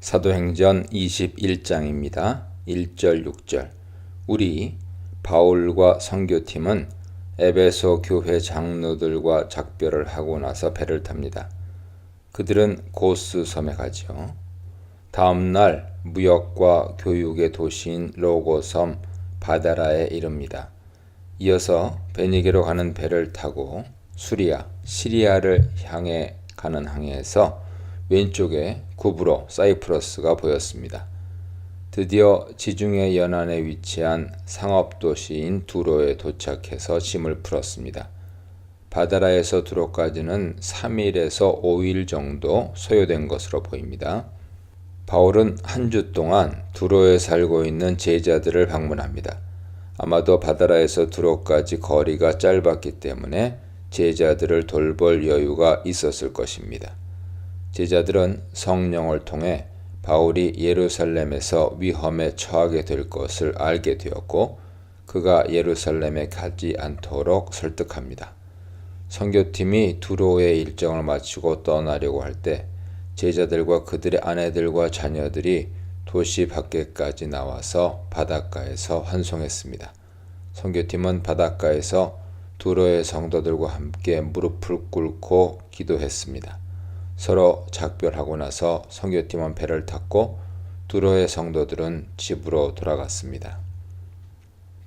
사도행전 21장입니다. 1절 6절. 우리 바울과 선교팀은 에베소 교회 장로들과 작별을 하고 나서 배를 탑니다. 그들은 고스 섬에 가죠. 다음 날 무역과 교육의 도시인 로고섬 바다라에 이릅니다. 이어서 베니게로 가는 배를 타고 수리아, 시리아를 향해 가는 항해에서 왼쪽에 구브로, 사이프러스가 보였습니다. 드디어 지중해 연안에 위치한 상업도시인 두로에 도착해서 짐을 풀었습니다. 바다라에서 두로까지는 3일에서 5일 정도 소요된 것으로 보입니다. 바울은 한 주 동안 두로에 살고 있는 제자들을 방문합니다. 아마도 바다라에서 두로까지 거리가 짧았기 때문에 제자들을 돌볼 여유가 있었을 것입니다. 제자들은 성령을 통해 바울이 예루살렘에서 위험에 처하게 될 것을 알게 되었고 그가 예루살렘에 가지 않도록 설득합니다. 선교팀이 두로의 일정을 마치고 떠나려고 할 때 제자들과 그들의 아내들과 자녀들이 도시 밖에까지 나와서 바닷가에서 환송했습니다. 선교팀은 바닷가에서 두로의 성도들과 함께 무릎을 꿇고 기도했습니다. 서로 작별하고 나서 선교팀은 배를 탔고 두로의 성도들은 집으로 돌아갔습니다.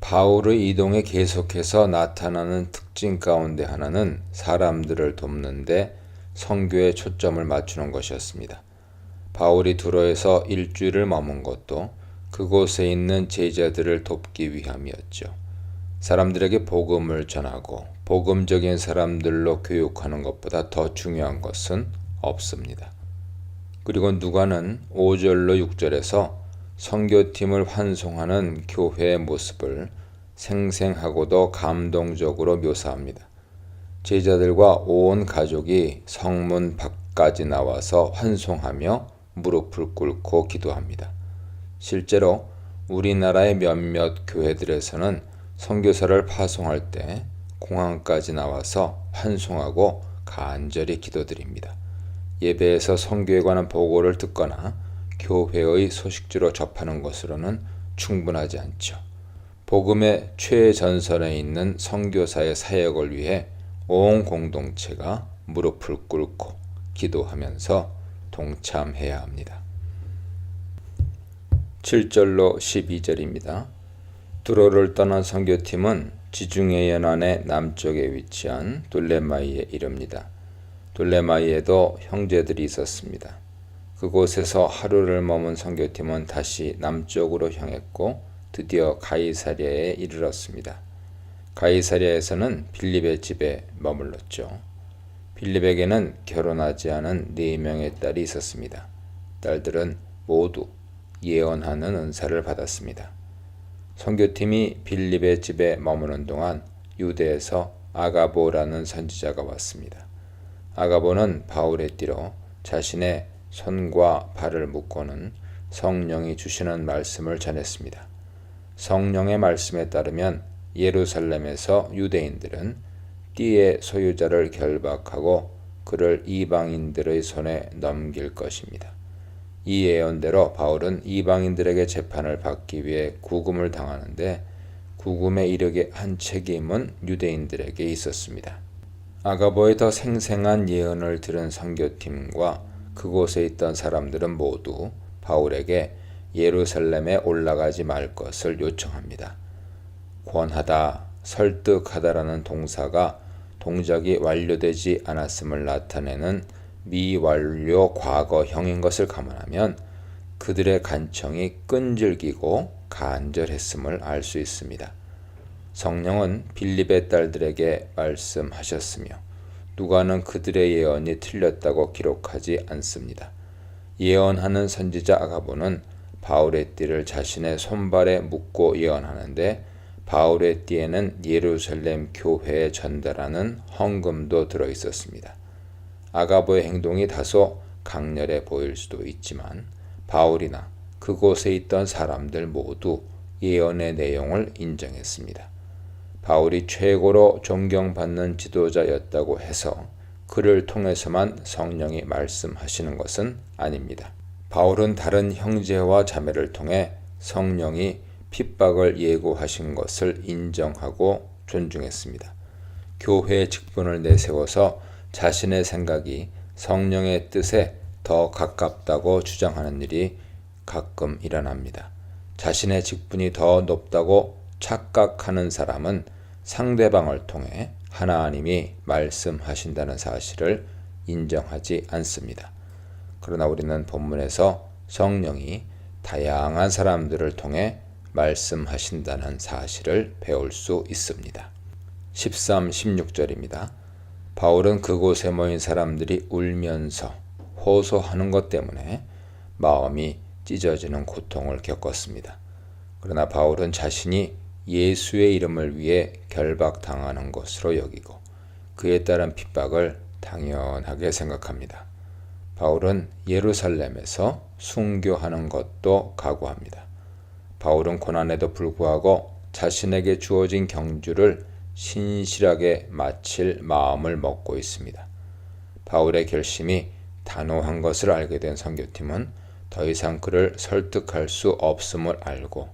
바울의 이동에 계속해서 나타나는 특징 가운데 하나는 사람들을 돕는데 선교에 초점을 맞추는 것이었습니다. 바울이 두로에서 일주일을 머문 것도 그곳에 있는 제자들을 돕기 위함이었죠. 사람들에게 복음을 전하고 복음적인 사람들로 교육하는 것보다 더 중요한 것은 없습니다. 그리고 누가는 5절로 6절에서 선교팀을 환송하는 교회의 모습을 생생하고도 감동적으로 묘사합니다. 제자들과 온 가족이 성문 밖까지 나와서 환송하며 무릎을 꿇고 기도합니다. 실제로 우리나라의 몇몇 교회들에서는 선교사를 파송할 때 공항까지 나와서 환송하고 간절히 기도드립니다. 예배에서 선교에 관한 보고를 듣거나 교회의 소식지로 접하는 것으로는 충분하지 않죠. 복음의 최전선에 있는 선교사의 사역을 위해 온 공동체가 무릎을 꿇고 기도하면서 동참해야 합니다. 7절로 12절입니다. 두로를 떠난 선교팀은 지중해 연안의 남쪽에 위치한 돌레마이에 이릅니다. 돌레마이에도 형제들이 있었습니다. 그곳에서 하루를 머문 선교팀은 다시 남쪽으로 향했고 드디어 가이사랴에 이르렀습니다. 가이사랴에서는 빌립의 집에 머물렀죠. 빌립에게는 결혼하지 않은 4명의 딸이 있었습니다. 딸들은 모두 예언하는 은사를 받았습니다. 선교팀이 빌립의 집에 머무는 동안 유대에서 아가보라는 선지자가 왔습니다. 아가보는 바울의 띠로 자신의 손과 발을 묶고는 성령이 주시는 말씀을 전했습니다. 성령의 말씀에 따르면 예루살렘에서 유대인들은 띠의 소유자를 결박하고 그를 이방인들의 손에 넘길 것입니다. 이 예언대로 바울은 이방인들에게 재판을 받기 위해 구금을 당하는데 구금에 이르게 한 책임은 유대인들에게 있었습니다. 아가보의 더 생생한 예언을 들은 선교팀과 그곳에 있던 사람들은 모두 바울에게 예루살렘에 올라가지 말 것을 요청합니다. 권하다, 설득하다라는 동사가 동작이 완료되지 않았음을 나타내는 미완료 과거형인 것을 감안하면 그들의 간청이 끈질기고 간절했음을 알 수 있습니다. 성령은 빌립의 딸들에게 말씀하셨으며 누가는 그들의 예언이 틀렸다고 기록하지 않습니다. 예언하는 선지자 아가보는 바울의 띠를 자신의 손발에 묶고 예언하는데 바울의 띠에는 예루살렘 교회에 전달하는 헌금도 들어있었습니다. 아가보의 행동이 다소 강렬해 보일 수도 있지만 바울이나 그곳에 있던 사람들 모두 예언의 내용을 인정했습니다. 바울이 최고로 존경받는 지도자였다고 해서 그를 통해서만 성령이 말씀하시는 것은 아닙니다. 바울은 다른 형제와 자매를 통해 성령이 핍박을 예고하신 것을 인정하고 존중했습니다. 교회의 직분을 내세워서 자신의 생각이 성령의 뜻에 더 가깝다고 주장하는 일이 가끔 일어납니다. 자신의 직분이 더 높다고 착각하는 사람은 상대방을 통해 하나님이 말씀하신다는 사실을 인정하지 않습니다. 그러나 우리는 본문에서 성령이 다양한 사람들을 통해 말씀하신다는 사실을 배울 수 있습니다. 13, 16절입니다. 바울은 그곳에 모인 사람들이 울면서 호소하는 것 때문에 마음이 찢어지는 고통을 겪었습니다. 그러나 바울은 자신이 예수의 이름을 위해 결박당하는 것으로 여기고 그에 따른 핍박을 당연하게 생각합니다. 바울은 예루살렘에서 순교하는 것도 각오합니다. 바울은 고난에도 불구하고 자신에게 주어진 경주를 신실하게 마칠 마음을 먹고 있습니다. 바울의 결심이 단호한 것을 알게 된 선교팀은 더 이상 그를 설득할 수 없음을 알고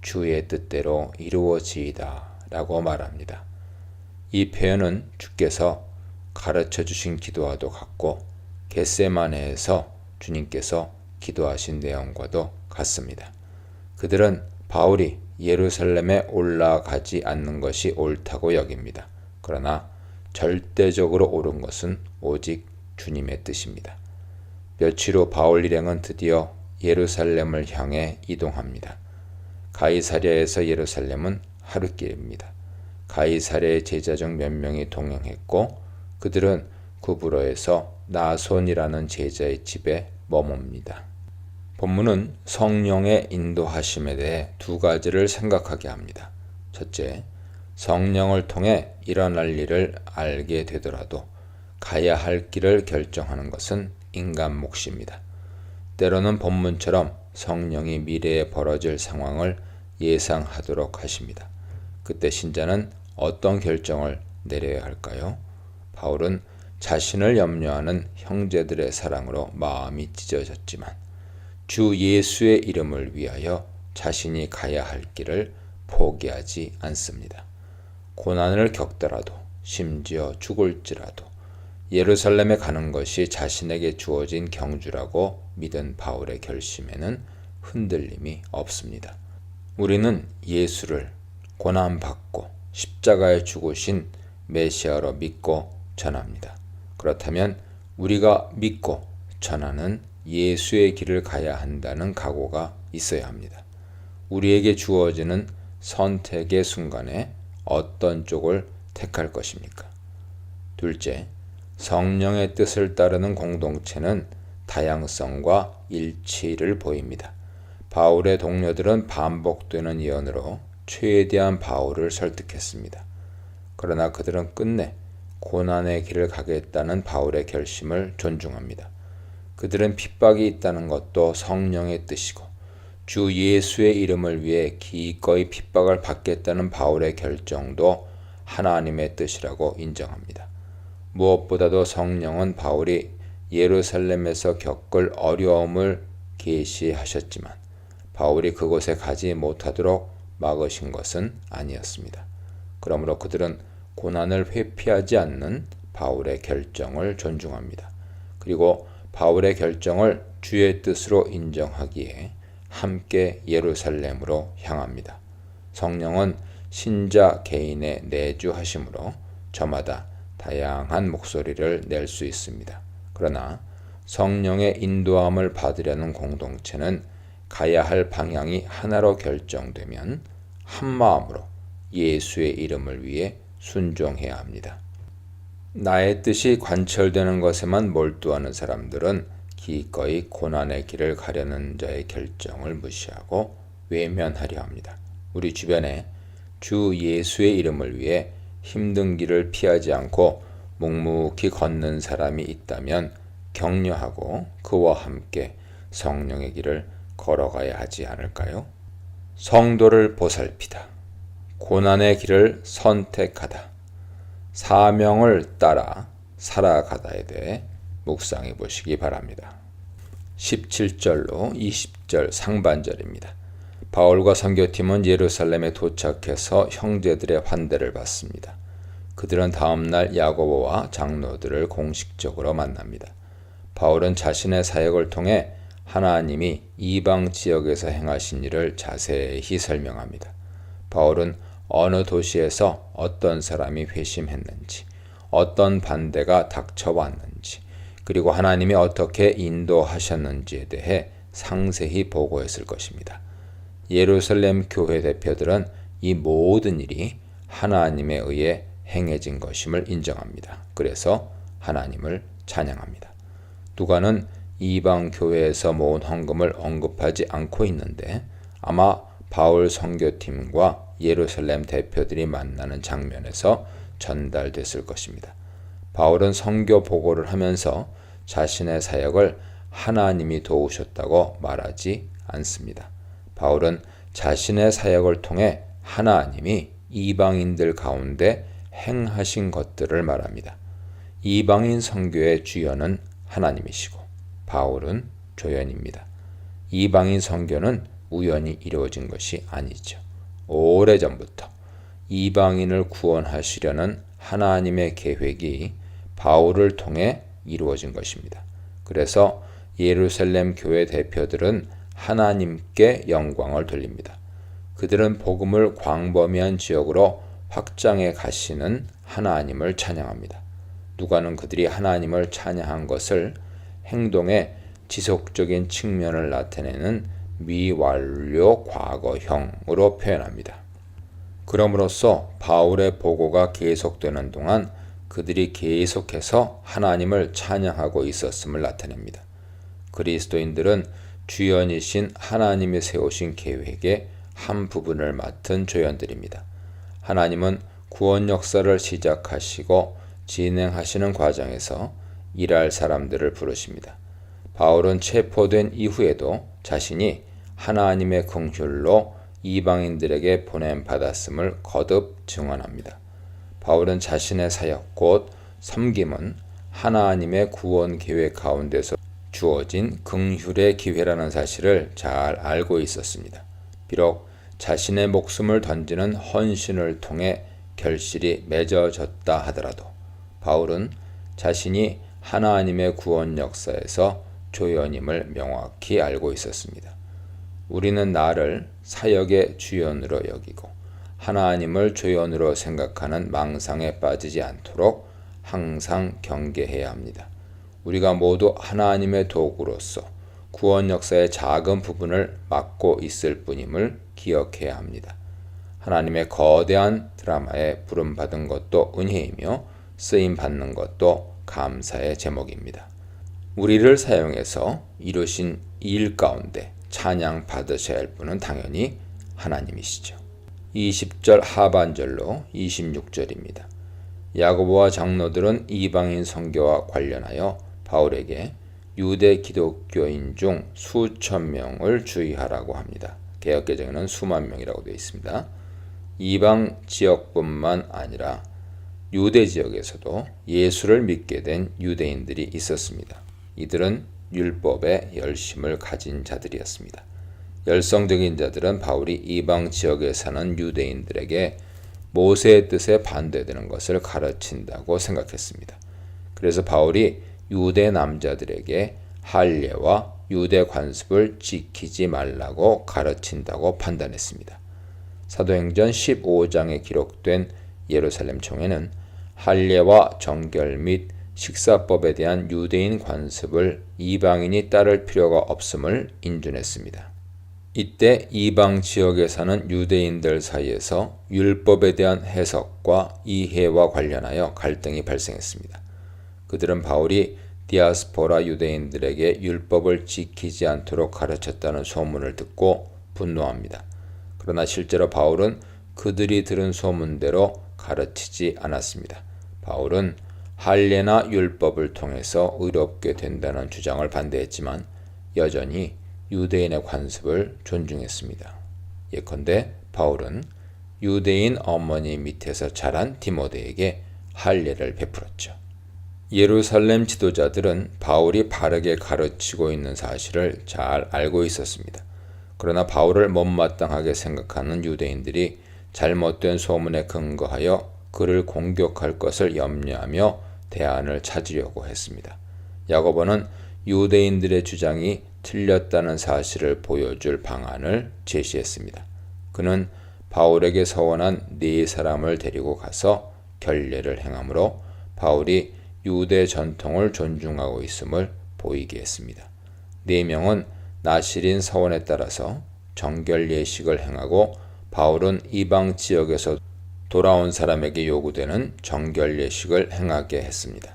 주의 뜻대로 이루어지이다 라고 말합니다. 이 표현은 주께서 가르쳐 주신 기도와도 같고 겟세마네에서 주님께서 기도하신 내용과도 같습니다. 그들은 바울이 예루살렘에 올라가지 않는 것이 옳다고 여깁니다. 그러나 절대적으로 옳은 것은 오직 주님의 뜻입니다. 며칠 후 바울 일행은 드디어 예루살렘을 향해 이동합니다. 가이사랴에서 예루살렘은 하루길입니다. 가이사랴의 제자 중 몇 명이 동행했고 그들은 구브로에서 나손이라는 제자의 집에 머뭅니다. 본문은 성령의 인도하심에 대해 두 가지를 생각하게 합니다. 첫째, 성령을 통해 일어날 일을 알게 되더라도 가야 할 길을 결정하는 것은 인간 몫입니다. 때로는 본문처럼 성령이 미래에 벌어질 상황을 예상하도록 하십니다. 그때 신자는 어떤 결정을 내려야 할까요? 바울은 자신을 염려하는 형제들의 사랑으로 마음이 찢어졌지만 주 예수의 이름을 위하여 자신이 가야 할 길을 포기하지 않습니다. 고난을 겪더라도 심지어 죽을지라도 예루살렘에 가는 것이 자신에게 주어진 경주라고 믿은 바울의 결심에는 흔들림이 없습니다. 우리는 예수를 고난받고 십자가에 죽으신 메시아로 믿고 전합니다. 그렇다면 우리가 믿고 전하는 예수의 길을 가야 한다는 각오가 있어야 합니다. 우리에게 주어지는 선택의 순간에 어떤 쪽을 택할 것입니까? 둘째, 성령의 뜻을 따르는 공동체는 다양성과 일치를 보입니다. 바울의 동료들은 반복되는 예언으로 최대한 바울을 설득했습니다. 그러나 그들은 끝내 고난의 길을 가겠다는 바울의 결심을 존중합니다. 그들은 핍박이 있다는 것도 성령의 뜻이고 주 예수의 이름을 위해 기꺼이 핍박을 받겠다는 바울의 결정도 하나님의 뜻이라고 인정합니다. 무엇보다도 성령은 바울이 예루살렘에서 겪을 어려움을 계시하셨지만 바울이 그곳에 가지 못하도록 막으신 것은 아니었습니다. 그러므로 그들은 고난을 회피하지 않는 바울의 결정을 존중합니다. 그리고 바울의 결정을 주의 뜻으로 인정하기에 함께 예루살렘으로 향합니다. 성령은 신자 개인의 내주하심으로 저마다 다양한 목소리를 낼 수 있습니다. 그러나 성령의 인도함을 받으려는 공동체는 가야 할 방향이 하나로 결정되면 한 마음으로 예수의 이름을 위해 순종해야 합니다. 나의 뜻이 관철되는 것에만 몰두하는 사람들은 기꺼이 고난의 길을 가려는 자의 결정을 무시하고 외면하려 합니다. 우리 주변에 주 예수의 이름을 위해 힘든 길을 피하지 않고 묵묵히 걷는 사람이 있다면 격려하고 그와 함께 성령의 길을 걸어가야 하지 않을까요? 성도를 보살피다. 고난의 길을 선택하다. 사명을 따라 살아가다에 대해 묵상해 보시기 바랍니다. 17절로 20절 상반절입니다. 바울과 선교팀은 예루살렘에 도착해서 형제들의 환대를 받습니다. 그들은 다음날 야고보와 장로들을 공식적으로 만납니다. 바울은 자신의 사역을 통해 하나님이 이방 지역에서 행하신 일을 자세히 설명합니다. 바울은 어느 도시에서 어떤 사람이 회심했는지, 어떤 반대가 닥쳐왔는지, 그리고 하나님이 어떻게 인도하셨는지에 대해 상세히 보고했을 것입니다. 예루살렘 교회 대표들은 이 모든 일이 하나님에 의해 행해진 것임을 인정합니다. 그래서 하나님을 찬양합니다. 누가는 이방 교회에서 모은 헌금을 언급하지 않고 있는데 아마 바울 선교팀과 예루살렘 대표들이 만나는 장면에서 전달됐을 것입니다. 바울은 선교 보고를 하면서 자신의 사역을 하나님이 도우셨다고 말하지 않습니다. 바울은 자신의 사역을 통해 하나님이 이방인들 가운데 행하신 것들을 말합니다. 이방인 선교의 주연은 하나님이시고 바울은 조연입니다. 이방인 선교는 우연히 이루어진 것이 아니죠. 오래전부터 이방인을 구원하시려는 하나님의 계획이 바울을 통해 이루어진 것입니다. 그래서 예루살렘 교회 대표들은 하나님께 영광을 돌립니다. 그들은 복음을 광범위한 지역으로 확장해 가시는 하나님을 찬양합니다. 누가는 그들이 하나님을 찬양한 것을 행동의 지속적인 측면을 나타내는 미완료 과거형으로 표현합니다. 그럼으로써 바울의 보고가 계속되는 동안 그들이 계속해서 하나님을 찬양하고 있었음을 나타냅니다. 그리스도인들은 주연이신 하나님이 세우신 계획의 한 부분을 맡은 조연들입니다. 하나님은 구원 역사를 시작하시고 진행하시는 과정에서 일할 사람들을 부르십니다. 바울은 체포된 이후에도 자신이 하나님의 긍휼로 이방인들에게 보냄받았음을 거듭 증언합니다. 바울은 자신의 사역 곧 섬김은 하나님의 구원 계획 가운데서 주어진 긍휼의 기회라는 사실을 잘 알고 있었습니다. 비록 자신의 목숨을 던지는 헌신을 통해 결실이 맺어졌다 하더라도 바울은 자신이 하나님의 구원 역사에서 조연임을 명확히 알고 있었습니다. 우리는 나를 사역의 주연으로 여기고 하나님을 조연으로 생각하는 망상에 빠지지 않도록 항상 경계해야 합니다. 우리가 모두 하나님의 도구로서 구원 역사의 작은 부분을 맡고 있을 뿐임을 기억해야 합니다. 하나님의 거대한 드라마에 부름받은 것도 은혜이며 쓰임받는 것도 감사의 제목입니다. 우리를 사용해서 이루신 일 가운데 찬양 받으셔야 할 분은 당연히 하나님이시죠. 20절 하반절로 26절입니다. 야고보와 장로들은 이방인 선교와 관련하여 바울에게 유대 기독교인 중 수천 명을 주의하라고 합니다. 개역개정에는 수만 명이라고 되어 있습니다. 이방 지역뿐만 아니라 유대 지역에서도 예수를 믿게 된 유대인들이 있었습니다. 이들은 율법에 열심을 가진 자들이었습니다. 열성적인 자들은 바울이 이방 지역에 사는 유대인들에게 모세의 뜻에 반대되는 것을 가르친다고 생각했습니다. 그래서 바울이 유대 남자들에게 할례와 유대 관습을 지키지 말라고 가르친다고 판단했습니다. 사도행전 15장에 기록된 예루살렘 총회는 할례와 정결 및 식사법에 대한 유대인 관습을 이방인이 따를 필요가 없음을 인준했습니다. 이때 이방 지역에 사는 유대인들 사이에서 율법에 대한 해석과 이해와 관련하여 갈등이 발생했습니다. 그들은 바울이 디아스포라 유대인들에게 율법을 지키지 않도록 가르쳤다는 소문을 듣고 분노합니다. 그러나 실제로 바울은 그들이 들은 소문대로 가르치지 않았습니다. 바울은 할례나 율법을 통해서 의롭게 된다는 주장을 반대했지만 여전히 유대인의 관습을 존중했습니다. 예컨대 바울은 유대인 어머니 밑에서 자란 디모데에게 할례를 베풀었죠. 예루살렘 지도자들은 바울이 바르게 가르치고 있는 사실을 잘 알고 있었습니다. 그러나 바울을 못마땅하게 생각하는 유대인들이 잘못된 소문에 근거하여 그를 공격할 것을 염려하며 대안을 찾으려고 했습니다. 야고보는 유대인들의 주장이 틀렸다는 사실을 보여줄 방안을 제시했습니다. 그는 바울에게 서원한 네 사람을 데리고 가서 결례를 행함으로 바울이 유대 전통을 존중하고 있음을 보이게 했습니다. 네 명은 나실인 서원에 따라서 정결 예식을 행하고 바울은 이방 지역에서 돌아온 사람에게 요구되는 정결 예식을 행하게 했습니다.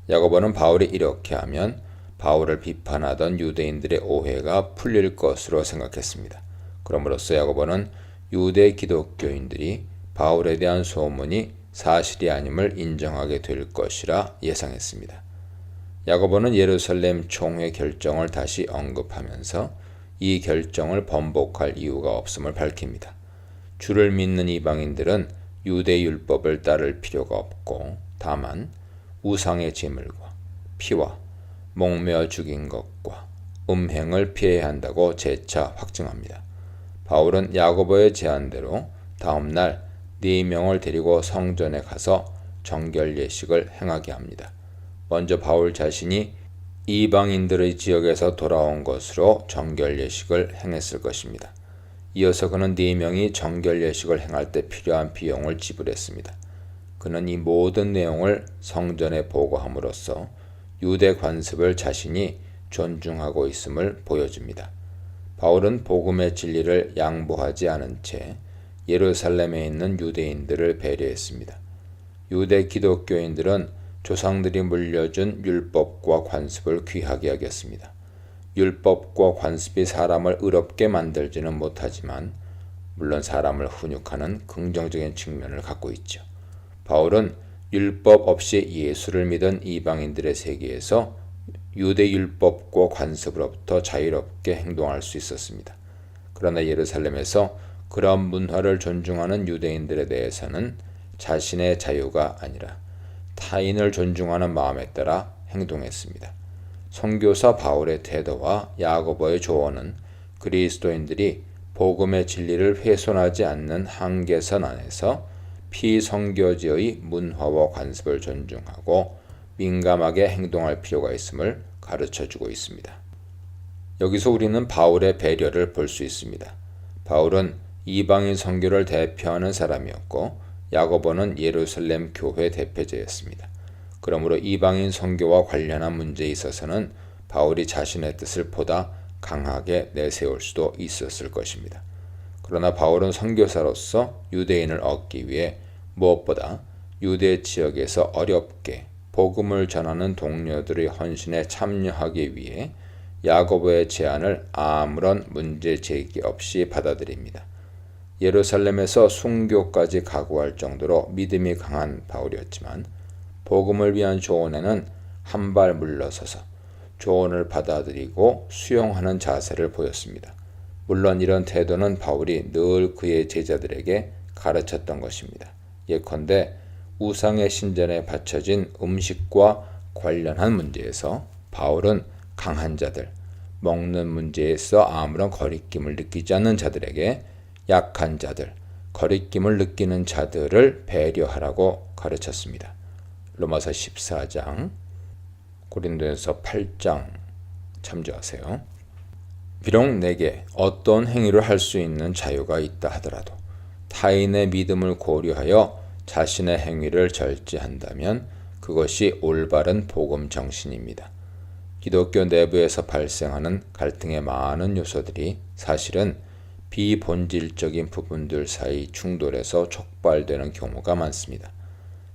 야고보는 바울이 이렇게 하면 바울을 비판하던 유대인들의 오해가 풀릴 것으로 생각했습니다. 그러므로써 야고보는 유대 기독교인들이 바울에 대한 소문이 사실이 아님을 인정하게 될 것이라 예상했습니다. 야고보는 예루살렘 총회 결정을 다시 언급하면서 이 결정을 번복할 이유가 없음을 밝힙니다. 주를 믿는 이방인들은 유대 율법을 따를 필요가 없고 다만 우상의 제물과 피와 목매어 죽인 것과 음행을 피해야 한다고 재차 확증합니다. 바울은 야고보의 제안대로 다음 날 4명을 데리고 성전에 가서 정결 예식을 행하게 합니다. 먼저 바울 자신이 이방인들의 지역에서 돌아온 것으로 정결 예식을 행했을 것입니다. 이어서 그는 4명이 정결 예식을 행할 때 필요한 비용을 지불했습니다. 그는 이 모든 내용을 성전에 보고함으로써 유대 관습을 자신이 존중하고 있음을 보여줍니다. 바울은 복음의 진리를 양보하지 않은 채 예루살렘에 있는 유대인들을 배려했습니다. 유대 기독교인들은 조상들이 물려준 율법과 관습을 귀하게 여겼습니다. 율법과 관습이 사람을 의롭게 만들지는 못하지만 물론 사람을 훈육하는 긍정적인 측면을 갖고 있죠. 바울은 율법 없이 예수를 믿은 이방인들의 세계에서 유대 율법과 관습으로부터 자유롭게 행동할 수 있었습니다. 그러나 예루살렘에서 그런 문화를 존중하는 유대인들에 대해서는 자신의 자유가 아니라 타인을 존중하는 마음에 따라 행동했습니다. 선교사 바울의 태도와 야고보의 조언은 그리스도인들이 복음의 진리를 훼손하지 않는 한계선 안에서 피선교지의 문화와 관습을 존중하고 민감하게 행동할 필요가 있음을 가르쳐주고 있습니다. 여기서 우리는 바울의 배려를 볼 수 있습니다. 바울은 이방인 선교를 대표하는 사람이었고 야고보는 예루살렘 교회 대표자였습니다. 그러므로 이방인 선교와 관련한 문제에 있어서는 바울이 자신의 뜻을 보다 강하게 내세울 수도 있었을 것입니다. 그러나 바울은 선교사로서 유대인을 얻기 위해 무엇보다 유대 지역에서 어렵게 복음을 전하는 동료들의 헌신에 참여하기 위해 야고보의 제안을 아무런 문제 제기 없이 받아들입니다. 예루살렘에서 순교까지 각오할 정도로 믿음이 강한 바울이었지만 복음을 위한 조언에는 한 발 물러서서 조언을 받아들이고 수용하는 자세를 보였습니다. 물론 이런 태도는 바울이 늘 그의 제자들에게 가르쳤던 것입니다. 예컨대 우상의 신전에 바쳐진 음식과 관련한 문제에서 바울은 강한 자들, 먹는 문제에서 아무런 거리낌을 느끼지 않는 자들에게 약한 자들, 거리낌을 느끼는 자들을 배려하라고 가르쳤습니다. 로마서 14장, 고린도전서 8장 참조하세요. 비록 내게 어떤 행위를 할 수 있는 자유가 있다 하더라도 타인의 믿음을 고려하여 자신의 행위를 절제한다면 그것이 올바른 복음 정신입니다. 기독교 내부에서 발생하는 갈등의 많은 요소들이 사실은 비본질적인 부분들 사이 충돌에서 촉발되는 경우가 많습니다.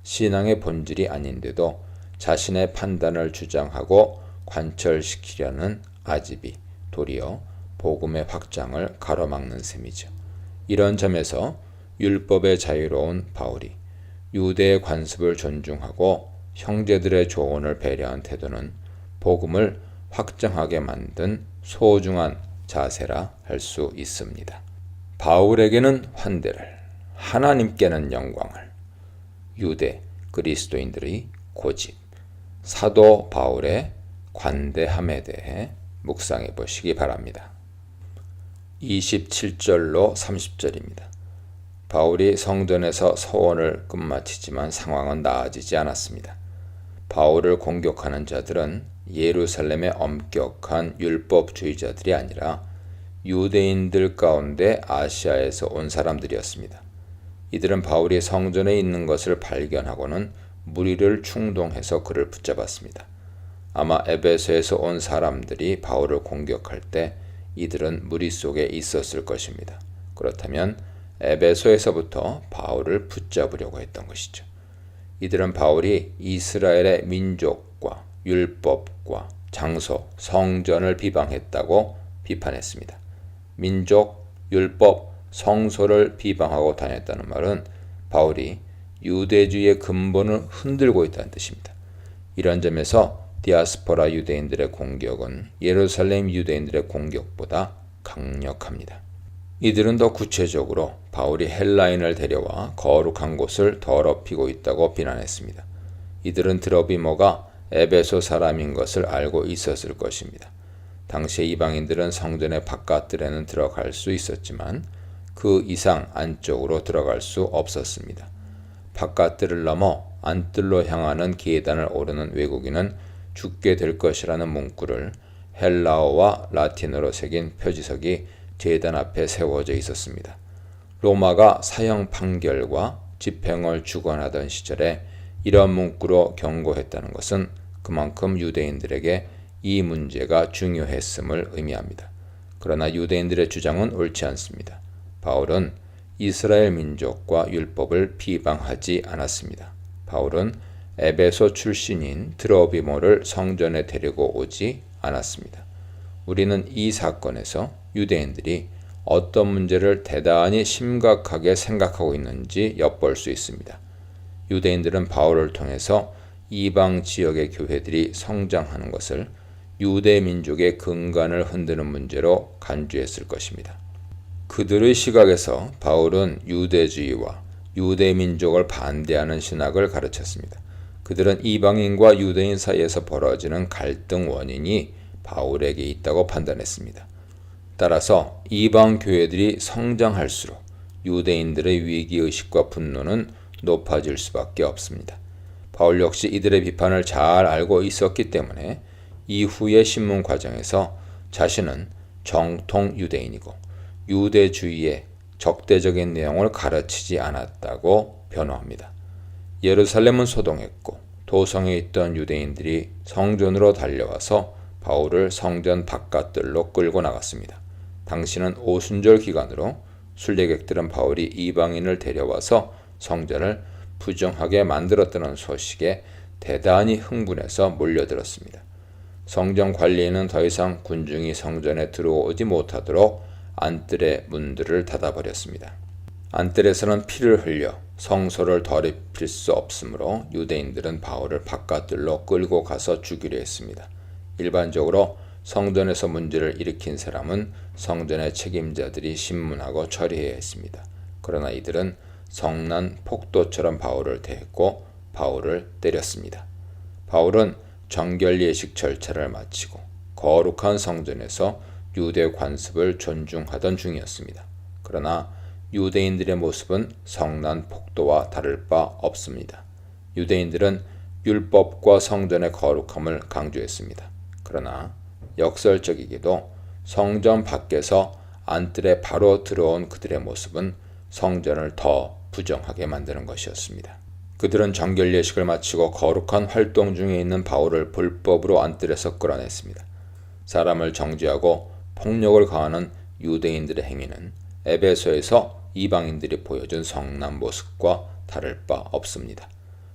신앙의 본질이 아닌데도 자신의 판단을 주장하고 관철시키려는 아집이 도리어 복음의 확장을 가로막는 셈이죠. 이런 점에서 율법의 자유로운 바울이 유대의 관습을 존중하고 형제들의 조언을 배려한 태도는 복음을 확장하게 만든 소중한 자세라 할 수 있습니다. 바울에게는 환대를, 하나님께는 영광을, 유대 그리스도인들의 고집, 사도 바울의 관대함에 대해 묵상해 보시기 바랍니다. 27절로 30절입니다. 바울이 성전에서 서원을 끝마치지만 상황은 나아지지 않았습니다. 바울을 공격하는 자들은 예루살렘의 엄격한 율법주의자들이 아니라 유대인들 가운데 아시아에서 온 사람들이었습니다. 이들은 바울이 성전에 있는 것을 발견하고는 무리를 충동해서 그를 붙잡았습니다. 아마 에베소에서 온 사람들이 바울을 공격할 때 이들은 무리 속에 있었을 것입니다. 그렇다면 에베소에서부터 바울을 붙잡으려고 했던 것이죠. 이들은 바울이 이스라엘의 민족과 율법과 장소, 성전을 비방했다고 비판했습니다. 민족, 율법, 성소를 비방하고 다녔다는 말은 바울이 유대주의의 근본을 흔들고 있다는 뜻입니다. 이런 점에서 디아스포라 유대인들의 공격은 예루살렘 유대인들의 공격보다 강력합니다. 이들은 더 구체적으로 바울이 헬라인을 데려와 거룩한 곳을 더럽히고 있다고 비난했습니다. 이들은 드러비모가 에베소 사람인 것을 알고 있었을 것입니다. 당시 이방인들은 성전의 바깥들에는 들어갈 수 있었지만 그 이상 안쪽으로 들어갈 수 없었습니다. 바깥들을 넘어 안뜰로 향하는 계단을 오르는 외국인은 죽게 될 것이라는 문구를 헬라어와 라틴어로 새긴 표지석이 제단 앞에 세워져 있었습니다. 로마가 사형 판결과 집행을 주관하던 시절에 이런 문구로 경고했다는 것은 그만큼 유대인들에게 이 문제가 중요했음을 의미합니다. 그러나 유대인들의 주장은 옳지 않습니다. 바울은 이스라엘 민족과 율법을 비방하지 않았습니다. 바울은 에베소 출신인 드로비모를 성전에 데리고 오지 않았습니다. 우리는 이 사건에서 유대인들이 어떤 문제를 대단히 심각하게 생각하고 있는지 엿볼 수 있습니다. 유대인들은 바울을 통해서 이방 지역의 교회들이 성장하는 것을 유대 민족의 근간을 흔드는 문제로 간주했을 것입니다. 그들의 시각에서 바울은 유대주의와 유대 민족을 반대하는 신학을 가르쳤습니다. 그들은 이방인과 유대인 사이에서 벌어지는 갈등 원인이 바울에게 있다고 판단했습니다. 따라서 이방 교회들이 성장할수록 유대인들의 위기의식과 분노는 높아질 수밖에 없습니다. 바울 역시 이들의 비판을 잘 알고 있었기 때문에 이후의 신문 과정에서 자신은 정통 유대인이고 유대주의의 적대적인 내용을 가르치지 않았다고 변호합니다. 예루살렘은 소동했고 도성에 있던 유대인들이 성전으로 달려와서 바울을 성전 바깥들로 끌고 나갔습니다. 당시는 오순절 기간으로 순례객들은 바울이 이방인을 데려와서 성전을 부정하게 만들었다는 소식에 대단히 흥분해서 몰려들었습니다. 성전 관리인은 더 이상 군중이 성전에 들어오지 못하도록 안뜰의 문들을 닫아버렸습니다. 안뜰에서는 피를 흘려 성소를 더럽힐 수 없으므로 유대인들은 바울을 바깥들로 끌고 가서 죽이려 했습니다. 일반적으로 성전에서 문제를 일으킨 사람은 성전의 책임자들이 신문하고 처리해야 했습니다. 그러나 이들은 성난 폭도처럼 바울을 대했고 바울을 때렸습니다. 바울은 정결 예식 절차를 마치고 거룩한 성전에서 유대 관습을 존중하던 중이었습니다. 그러나 유대인들의 모습은 성난 폭도와 다를 바 없습니다. 유대인들은 율법과 성전의 거룩함을 강조했습니다. 그러나 역설적이게도 성전 밖에서 안뜰에 바로 들어온 그들의 모습은 성전을 더 부정하게 만드는 것이었습니다. 그들은 정결 예식을 마치고 거룩한 활동 중에 있는 바울을 불법으로 안뜰에서 끌어냈습니다. 사람을 정죄하고 폭력을 가하는 유대인들의 행위는 에베소에서 이방인들이 보여준 성난 모습과 다를 바 없습니다.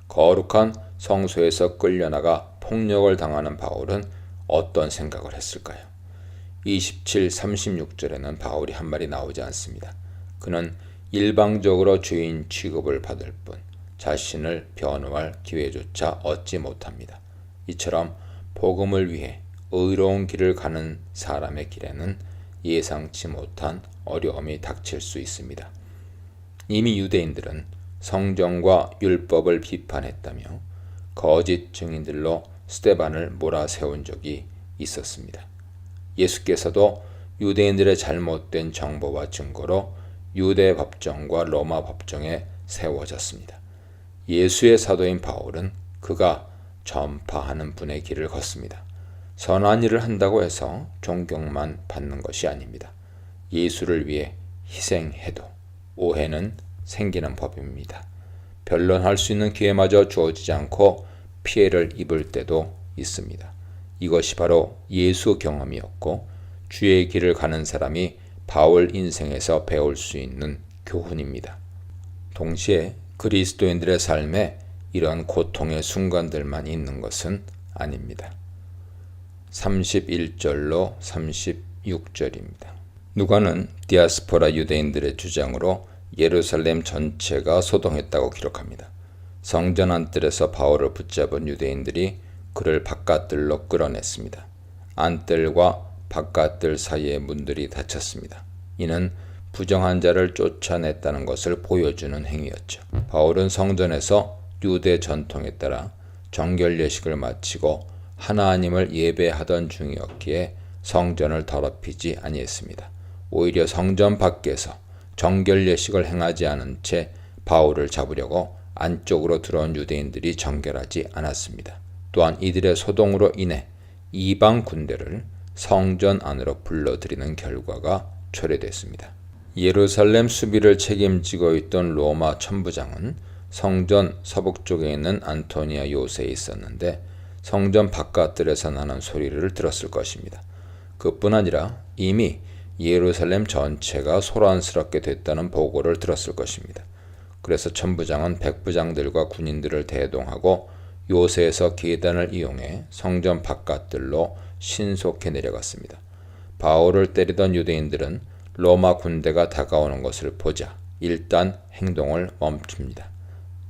거룩한 성소에서 끌려나가 폭력을 당하는 바울은 어떤 생각을 했을까요? 27, 36절에는 바울이 한 말이 나오지 않습니다. 그는 일방적으로 죄인 취급을 받을 뿐 자신을 변호할 기회조차 얻지 못합니다. 이처럼 복음을 위해 의로운 길을 가는 사람의 길에는 예상치 못한 어려움이 닥칠 수 있습니다. 이미 유대인들은 성경과 율법을 비판했다며 거짓 증인들로 스데반을 몰아세운 적이 있었습니다. 예수께서도 유대인들의 잘못된 정보와 증거로 유대 법정과 로마 법정에 세워졌습니다. 예수의 사도인 바울은 그가 전파하는 분의 길을 걷습니다. 선한 일을 한다고 해서 존경만 받는 것이 아닙니다. 예수를 위해 희생해도 오해는 생기는 법입니다. 변론할 수 있는 기회마저 주어지지 않고 피해를 입을 때도 있습니다. 이것이 바로 예수 경험이었고 주의 길을 가는 사람이 바울 인생에서 배울 수 있는 교훈입니다. 동시에 그리스도인들의 삶에 이런 고통의 순간들만 있는 것은 아닙니다. 31절로 36절입니다. 누가는 디아스포라 유대인들의 주장으로 예루살렘 전체가 소동했다고 기록합니다. 성전 안뜰에서 바울을 붙잡은 유대인들이 그를 바깥들로 끌어냈습니다. 안뜰과 바깥들 사이의 문들이 닫혔습니다. 이는 부정한 자를 쫓아냈다는 것을 보여주는 행위였죠. 바울은 성전에서 유대 전통에 따라 정결 예식을 마치고 하나님을 예배하던 중이었기에 성전을 더럽히지 아니했습니다. 오히려 성전 밖에서 정결 예식을 행하지 않은 채 바울을 잡으려고 안쪽으로 들어온 유대인들이 정결하지 않았습니다. 또한 이들의 소동으로 인해 이방 군대를 성전 안으로 불러들이는 결과가 초래됐습니다. 예루살렘 수비를 책임지고 있던 로마 천부장은 성전 서북쪽에 있는 안토니아 요새에 있었는데 성전 바깥들에서 나는 소리를 들었을 것입니다. 그뿐 아니라 이미 예루살렘 전체가 소란스럽게 됐다는 보고를 들었을 것입니다. 그래서 천부장은 백부장들과 군인들을 대동하고 요새에서 계단을 이용해 성전 바깥들로 신속히 내려갔습니다. 바울을 때리던 유대인들은 로마 군대가 다가오는 것을 보자 일단 행동을 멈춥니다.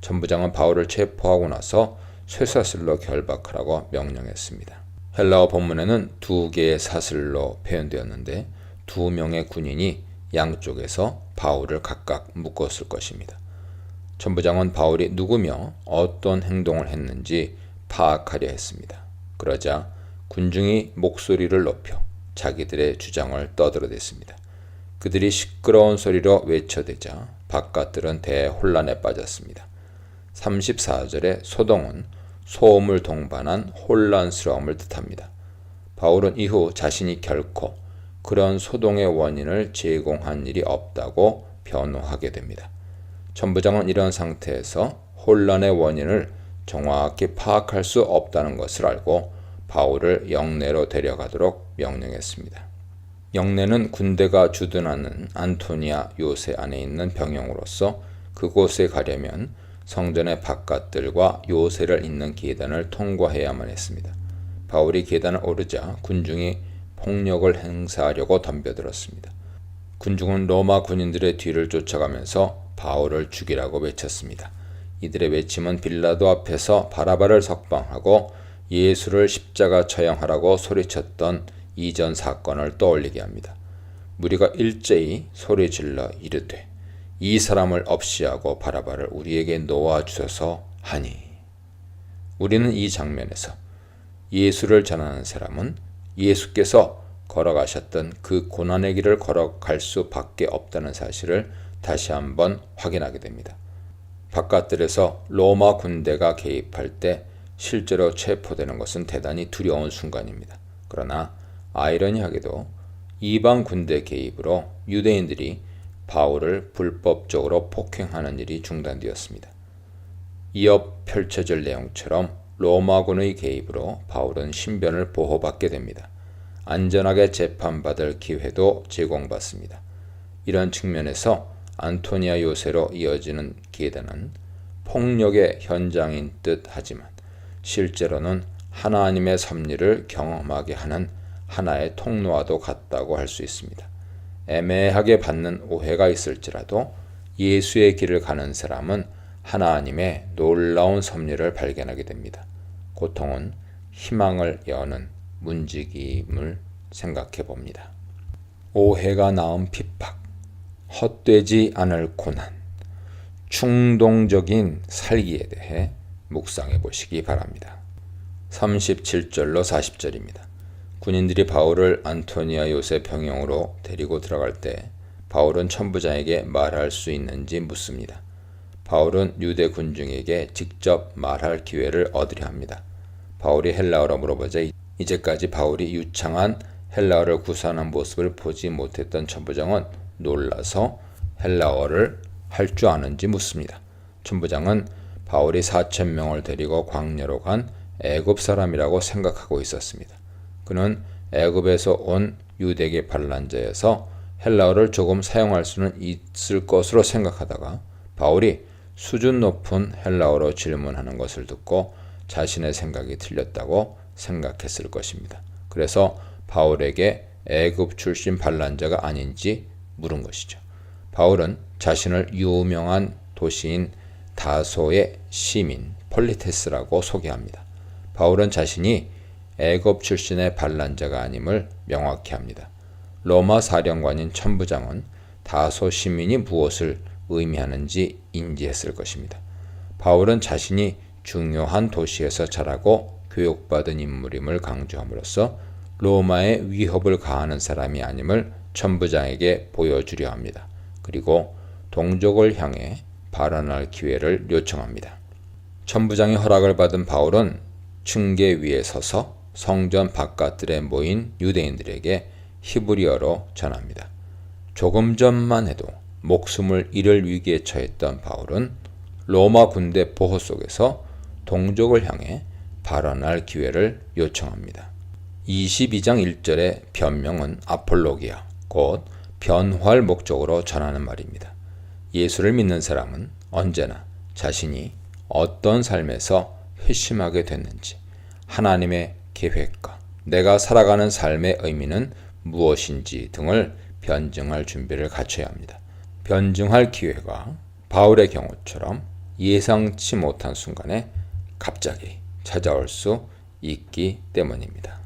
천부장은 바울을 체포하고 나서 쇠사슬로 결박하라고 명령했습니다. 헬라어 본문에는 2개의 사슬로 표현되었는데 2명의 군인이 양쪽에서 바울을 각각 묶었을 것입니다. 천부장은 바울이 누구며 어떤 행동을 했는지 파악하려 했습니다. 그러자 군중이 목소리를 높여 자기들의 주장을 떠들어댔습니다. 그들이 시끄러운 소리로 외쳐대자 바깥들은 대혼란에 빠졌습니다. 34절의 소동은 소음을 동반한 혼란스러움을 뜻합니다. 바울은 이후 자신이 결코 그런 소동의 원인을 제공한 일이 없다고 변호하게 됩니다. 천부장은 이런 상태에서 혼란의 원인을 정확히 파악할 수 없다는 것을 알고 바울을 영내로 데려가도록 명령했습니다. 영내는 군대가 주둔하는 안토니아 요새 안에 있는 병영으로서 그곳에 가려면 성전의 바깥들과 요새를 잇는 계단을 통과해야만 했습니다. 바울이 계단을 오르자 군중이 폭력을 행사하려고 덤벼들었습니다. 군중은 로마 군인들의 뒤를 쫓아가면서 바울을 죽이라고 외쳤습니다. 이들의 외침은 빌라도 앞에서 바라바를 석방하고 예수를 십자가 처형하라고 소리쳤던 이전 사건을 떠올리게 합니다. 무리가 일제히 소리질러 이르되 이 사람을 없이하고 바라바를 우리에게 놓아주소서 하니, 우리는 이 장면에서 예수를 전하는 사람은 예수께서 걸어가셨던 그 고난의 길을 걸어갈 수밖에 없다는 사실을 다시 한번 확인하게 됩니다. 바깥들에서 로마 군대가 개입할 때 실제로 체포되는 것은 대단히 두려운 순간입니다. 그러나 아이러니하게도 이방 군대 개입으로 유대인들이 바울을 불법적으로 폭행하는 일이 중단되었습니다. 이어 펼쳐질 내용처럼 로마군의 개입으로 바울은 신변을 보호받게 됩니다. 안전하게 재판받을 기회도 제공받습니다. 이런 측면에서 안토니아 요새로 이어지는 계단은 폭력의 현장인 듯 하지만 실제로는 하나님의 섭리를 경험하게 하는 하나의 통로와도 같다고 할 수 있습니다. 애매하게 받는 오해가 있을지라도 예수의 길을 가는 사람은 하나님의 놀라운 섭리를 발견하게 됩니다. 고통은 희망을 여는 문지기임을 생각해 봅니다. 오해가 낳은 핍박, 헛되지 않을 고난, 충동적인 살기에 대해 묵상해 보시기 바랍니다. 37절로 40절입니다. 군인들이 바울을 안토니아 요새 병영으로 데리고 들어갈 때 바울은 천부장에게 말할 수 있는지 묻습니다. 바울은 유대 군중에게 직접 말할 기회를 얻으려 합니다. 바울이 헬라어로 물어보자 이제까지 바울이 유창한 헬라어를 구사하는 모습을 보지 못했던 천부장은 놀라서 헬라어를 할 줄 아는지 묻습니다. 천부장은 바울이 4,000명을 데리고 광야로 간 애굽 사람이라고 생각하고 있었습니다. 그는 애굽에서 온 유대계 반란자여서 헬라어를 조금 사용할 수는 있을 것으로 생각하다가 바울이 수준 높은 헬라어로 질문하는 것을 듣고 자신의 생각이 틀렸다고 생각했을 것입니다. 그래서 바울에게 애굽 출신 반란자가 아닌지 물은 것이죠. 바울은 자신을 유명한 도시인 다소의 시민 폴리테스라고 소개합니다. 바울은 자신이 애굽 출신의 반란자가 아님을 명확히 합니다. 로마 사령관인 천부장은 다소 시민이 무엇을 의미하는지 인지했을 것입니다. 바울은 자신이 중요한 도시에서 자라고 교육받은 인물임을 강조함으로써 로마의 위협을 가하는 사람이 아님을 천부장에게 보여주려 합니다. 그리고 동족을 향해 발언할 기회를 요청합니다. 천부장의 허락을 받은 바울은 층계 위에 서서 성전 바깥들에 모인 유대인들에게 히브리어로 전합니다. 조금 전만 해도 목숨을 잃을 위기에 처했던 바울은 로마 군대 보호 속에서 동족을 향해 발언할 기회를 요청합니다. 22장 1절의 변명은 아폴로기아, 곧 변호할 목적으로 전하는 말입니다. 예수를 믿는 사람은 언제나 자신이 어떤 삶에서 회심하게 됐는지, 하나님의 계획과 내가 살아가는 삶의 의미는 무엇인지 등을 변증할 준비를 갖춰야 합니다. 변증할 기회가 바울의 경우처럼 예상치 못한 순간에 갑자기 찾아올 수 있기 때문입니다.